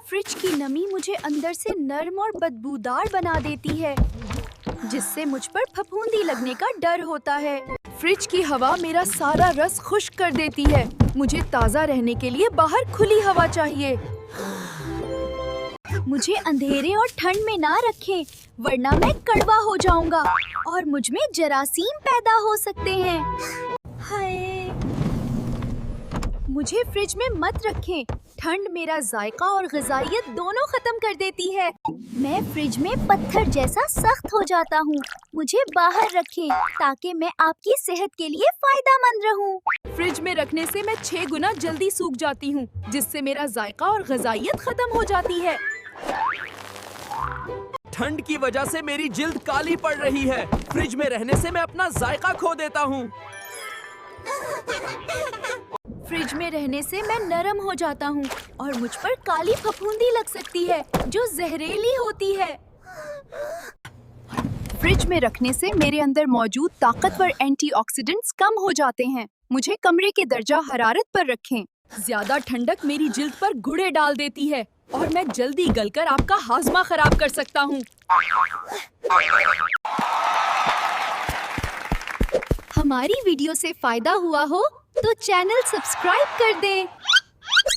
Fridge की नमी मुझे अंदर से नर्म और बदबूदार बना देती है, जिससे मुझ पर फफूंदी लगने का डर होता है। फ्रिज की हवा मेरा सारा रस खुश्क कर देती है। मुझे ताज़ा रहने के लिए बाहर खुली हवा चाहिए। मुझे अंधेरे और ठंड में ना रखें, वरना मैं कड़वा हो जाऊंगा और मुझ में जरासीम पैदा हो सकते हैं। हाय, मुझे फ्रिज में मत रखें। ठंड मेरा जायका और ग़िज़ाइयत दोनों खत्म कर देती है। मैं फ्रिज में पत्थर जैसा सख्त हो जाता हूँ। मुझे बाहर रखें ताकि मैं आपकी सेहत के लिए फायदेमंद रहूँ। फ्रिज में रखने से मैं 6 गुना जल्दी सूख जाती हूँ, जिससे मेरा जायका और ग़िज़ाइयत खत्म हो जाती है। ठंड की वजह से मेरी जिल्द काली पड़ रही है। फ्रिज में रहने से मैं अपना जायका खो देता हूँ। फ्रिज में रहने से मैं नरम हो जाता हूँ और मुझ पर काली फफूंदी लग सकती है, जो जहरीली होती है। फ्रिज में रखने से मेरे अंदर मौजूद ताकतवर एंटीऑक्सीडेंट्स कम हो जाते हैं। मुझे कमरे के दर्जा हरारत पर रखें। ज्यादा ठंडक मेरी जिल्द पर घुड़े डाल देती है और मैं जल्दी गलकर आपका हाजमा खराब कर सकता हूँ। हमारी वीडियो से फायदा हुआ हो तो चैनल सब्सक्राइब कर दें।